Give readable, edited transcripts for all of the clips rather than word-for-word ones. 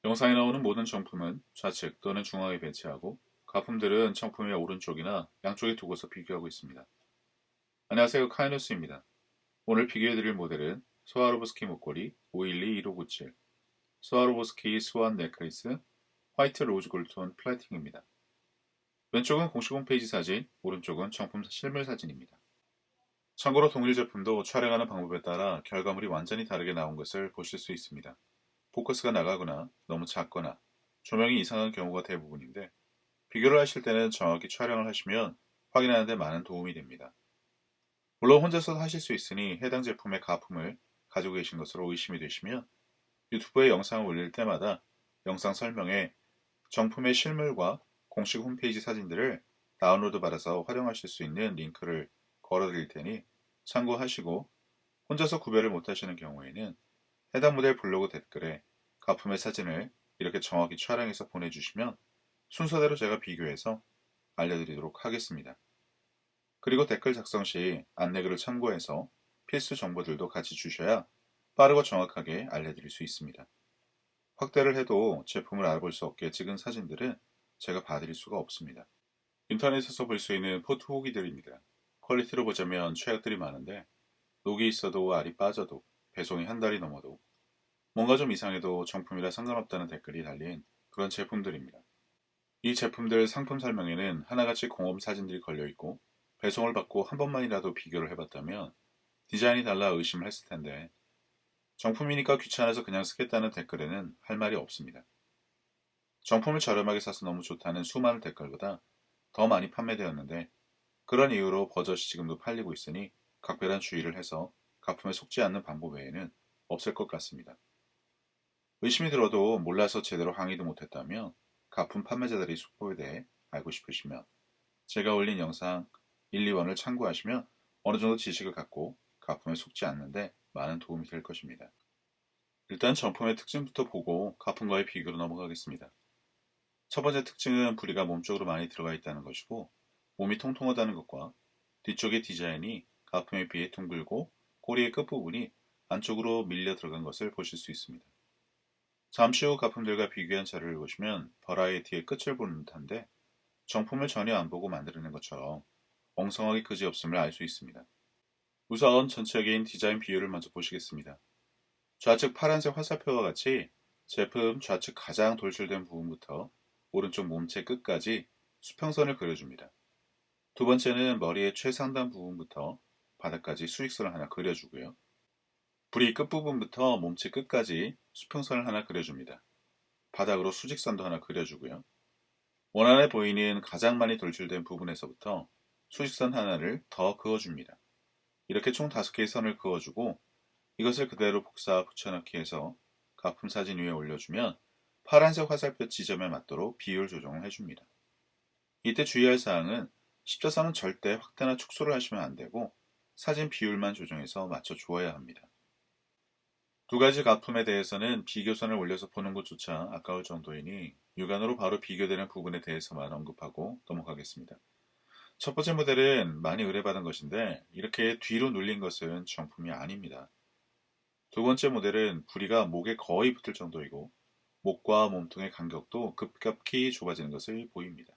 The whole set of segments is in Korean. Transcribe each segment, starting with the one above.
영상에 나오는 모든 정품은 좌측 또는 중앙에 배치하고 가품들은 정품의 오른쪽이나 양쪽에 두고서 비교하고 있습니다. 안녕하세요, 카이누스입니다. 오늘 비교해드릴 모델은 스와로브스키 목걸이 512-1597, 스와로브스키 스완 넥클리스 화이트 로즈 골드톤 플래팅입니다. 왼쪽은 공식 홈페이지 사진, 오른쪽은 정품 실물 사진입니다. 참고로 동일 제품도 촬영하는 방법에 따라 결과물이 완전히 다르게 나온 것을 보실 수 있습니다. 포커스가 나가거나 너무 작거나 조명이 이상한 경우가 대부분인데 비교를 하실 때는 정확히 촬영을 하시면 확인하는 데 많은 도움이 됩니다. 물론 혼자서 하실 수 있으니 해당 제품의 가품을 가지고 계신 것으로 의심이 되시면 유튜브에 영상을 올릴 때마다 영상 설명에 정품의 실물과 공식 홈페이지 사진들을 다운로드 받아서 활용하실 수 있는 링크를 걸어 드릴 테니 참고하시고 혼자서 구별을 못하시는 경우에는 해당 모델 블로그 댓글에 가품의 사진을 이렇게 정확히 촬영해서 보내주시면 순서대로 제가 비교해서 알려드리도록 하겠습니다. 그리고 댓글 작성 시 안내글을 참고해서 필수 정보들도 같이 주셔야 빠르고 정확하게 알려드릴 수 있습니다. 확대를 해도 제품을 알아볼 수 없게 찍은 사진들은 제가 봐드릴 수가 없습니다. 인터넷에서 볼 수 있는 포토 후기들입니다. 퀄리티로 보자면 최악들이 많은데 녹이 있어도 알이 빠져도 배송이 한 달이 넘어도 뭔가 좀 이상해도 정품이라 상관없다는 댓글이 달린 그런 제품들입니다. 이 제품들 상품 설명에는 하나같이 공업 사진들이 걸려있고 배송을 받고 한 번만이라도 비교를 해봤다면 디자인이 달라 의심을 했을 텐데 정품이니까 귀찮아서 그냥 쓰겠다는 댓글에는 할 말이 없습니다. 정품을 저렴하게 사서 너무 좋다는 수많은 댓글보다 더 많이 판매되었는데 그런 이유로 버젓이 지금도 팔리고 있으니 각별한 주의를 해서 가품에 속지 않는 방법 외에는 없을 것 같습니다. 의심이 들어도 몰라서 제대로 항의도 못했다면 가품 판매자들의 수법에 대해 알고 싶으시면 제가 올린 영상 1, 2번을 참고하시면 어느 정도 지식을 갖고 가품에 속지 않는데 많은 도움이 될 것입니다. 일단 정품의 특징부터 보고 가품과의 비교로 넘어가겠습니다. 첫 번째 특징은 부리가 몸쪽으로 많이 들어가 있다는 것이고 몸이 통통하다는 것과 뒤쪽의 디자인이 가품에 비해 둥글고 꼬리의 끝부분이 안쪽으로 밀려 들어간 것을 보실 수 있습니다. 잠시 후 가품들과 비교한 자료를 보시면 버라이어티의 끝을 보는 듯한데 정품을 전혀 안 보고 만들어낸 것처럼 엉성하게 그지없음을 알 수 있습니다. 우선 전체적인 디자인 비율을 먼저 보시겠습니다. 좌측 파란색 화살표와 같이 제품 좌측 가장 돌출된 부분부터 오른쪽 몸체 끝까지 수평선을 그려줍니다. 두 번째는 머리의 최상단 부분부터 바닥까지 수직선을 하나 그려주고요. 부리 끝부분부터 몸체 끝까지 수평선을 하나 그려줍니다. 바닥으로 수직선도 하나 그려주고요. 원안에 보이는 가장 많이 돌출된 부분에서부터 수직선 하나를 더 그어줍니다. 이렇게 총 5개의 선을 그어주고 이것을 그대로 복사 붙여넣기 해서 가품 사진 위에 올려주면 파란색 화살표 지점에 맞도록 비율 조정을 해줍니다. 이때 주의할 사항은 십자선은 절대 확대나 축소를 하시면 안되고 사진 비율만 조정해서 맞춰 주어야 합니다. 두 가지 가품에 대해서는 비교선을 올려서 보는 것조차 아까울 정도이니 육안으로 바로 비교되는 부분에 대해서만 언급하고 넘어가겠습니다. 첫 번째 모델은 많이 의뢰받은 것인데 이렇게 뒤로 눌린 것은 정품이 아닙니다. 두 번째 모델은 부리가 목에 거의 붙을 정도이고 목과 몸통의 간격도 급격히 좁아지는 것을 보입니다.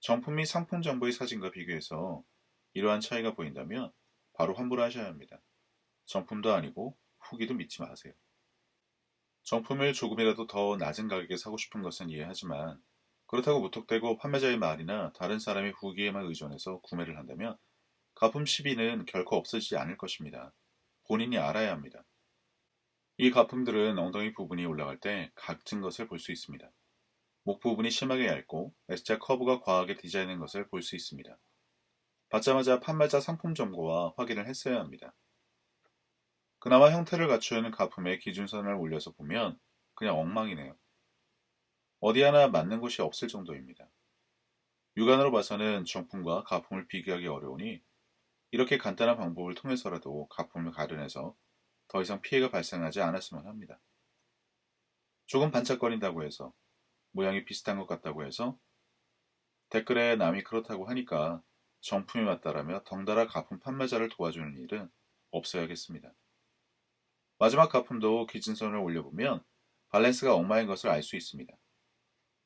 정품 및 상품 정보의 사진과 비교해서 이러한 차이가 보인다면 바로 환불하셔야 합니다. 정품도 아니고 후기도 믿지 마세요. 정품을 조금이라도 더 낮은 가격에 사고 싶은 것은 이해하지만 그렇다고 무턱대고 판매자의 말이나 다른 사람의 후기에만 의존해서 구매를 한다면 가품 시비는 결코 없어지지 않을 것입니다. 본인이 알아야 합니다. 이 가품들은 엉덩이 부분이 올라갈 때 각진 것을 볼 수 있습니다. 목 부분이 심하게 얇고 S자 커브가 과하게 디자인된 것을 볼 수 있습니다. 받자마자 판매자 상품 정보와 확인을 했어야 합니다. 그나마 형태를 갖추는 가품의 기준선을 올려서 보면 그냥 엉망이네요. 어디 하나 맞는 곳이 없을 정도입니다. 육안으로 봐서는 정품과 가품을 비교하기 어려우니 이렇게 간단한 방법을 통해서라도 가품을 가려내서 더 이상 피해가 발생하지 않았으면 합니다. 조금 반짝거린다고 해서 모양이 비슷한 것 같다고 해서 댓글에 남이 그렇다고 하니까 정품이 맞다라며 덩달아 가품 판매자를 도와주는 일은 없어야겠습니다. 마지막 가품도 기준선을 올려보면 밸런스가 엉망인 것을 알 수 있습니다.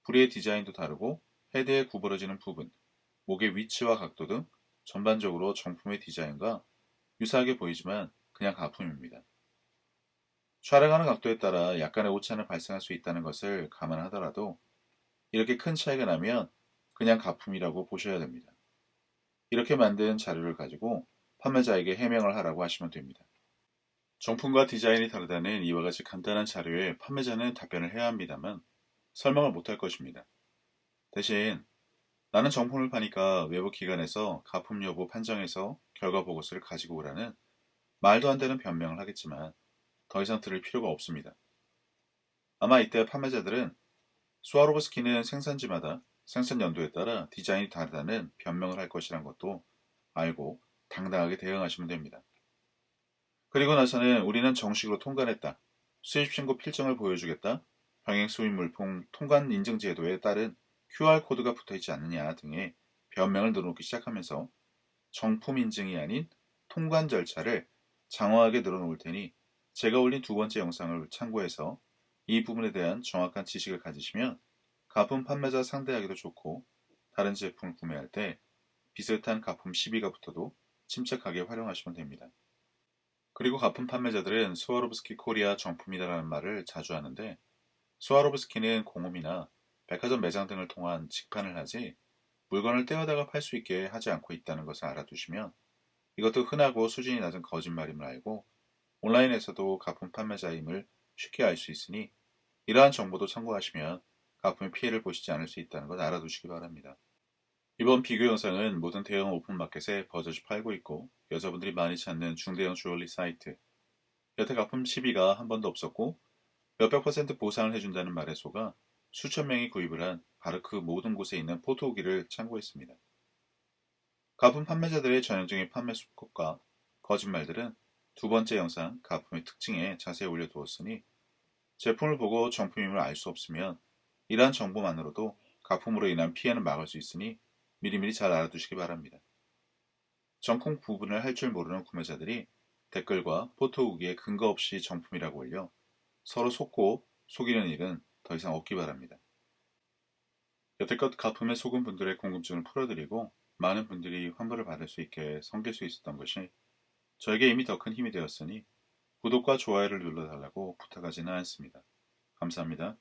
부리의 디자인도 다르고 헤드에 구부러지는 부분, 목의 위치와 각도 등 전반적으로 정품의 디자인과 유사하게 보이지만 그냥 가품입니다. 촬영하는 각도에 따라 약간의 오차는 발생할 수 있다는 것을 감안하더라도 이렇게 큰 차이가 나면 그냥 가품이라고 보셔야 됩니다. 이렇게 만든 자료를 가지고 판매자에게 해명을 하라고 하시면 됩니다. 정품과 디자인이 다르다는 이와 같이 간단한 자료에 판매자는 답변을 해야 합니다만 설명을 못할 것입니다. 대신 나는 정품을 파니까 외부 기관에서 가품 여부 판정해서 결과 보고서를 가지고 오라는 말도 안 되는 변명을 하겠지만 더 이상 들을 필요가 없습니다. 아마 이때 판매자들은 스와로브스키는 생산지마다 생산 연도에 따라 디자인이 다르다는 변명을 할 것이란 것도 알고 당당하게 대응하시면 됩니다. 그리고 나서는 우리는 정식으로 통관했다. 수입신고 필증을 보여주겠다. 병행 수입 물품 통관 인증 제도에 따른 QR코드가 붙어있지 않느냐 등의 변명을 늘어놓기 시작하면서 정품 인증이 아닌 통관 절차를 장황하게 늘어놓을 테니 제가 올린 두 번째 영상을 참고해서 이 부분에 대한 정확한 지식을 가지시면 가품 판매자 상대하기도 좋고 다른 제품을 구매할 때 비슷한 가품 시비가 붙어도 침착하게 활용하시면 됩니다. 그리고 가품 판매자들은 스와로브스키 코리아 정품이다라는 말을 자주 하는데 스와로브스키는 공홈이나 백화점 매장 등을 통한 직판을 하지 물건을 떼어다가 팔 수 있게 하지 않고 있다는 것을 알아두시면 이것도 흔하고 수준이 낮은 거짓말임을 알고 온라인에서도 가품 판매자임을 쉽게 알 수 있으니 이러한 정보도 참고하시면 가품의 피해를 보시지 않을 수 있다는 것 알아두시기 바랍니다. 이번 비교 영상은 모든 대형 오픈마켓에 버젓이 팔고 있고 여자분들이 많이 찾는 중대형 주얼리 사이트 여태 가품 시비가 한 번도 없었고 몇백 퍼센트 보상을 해준다는 말에 속아 수천 명이 구입을 한 바로 그 모든 곳에 있는 포토 후기를 참고했습니다. 가품 판매자들의 전형적인 판매 수법과 거짓말들은 두 번째 영상 가품의 특징에 자세히 올려두었으니 제품을 보고 정품임을 알 수 없으면 이러한 정보만으로도 가품으로 인한 피해는 막을 수 있으니 미리미리 잘 알아두시기 바랍니다. 정품 구분을 할 줄 모르는 구매자들이 댓글과 포토 후기에 근거 없이 정품이라고 올려 서로 속고 속이는 일은 더 이상 없기 바랍니다. 여태껏 가품에 속은 분들의 궁금증을 풀어드리고 많은 분들이 환불을 받을 수 있게 섬길 수 있었던 것이 저에게 이미 더 큰 힘이 되었으니 구독과 좋아요를 눌러달라고 부탁하지는 않습니다. 감사합니다.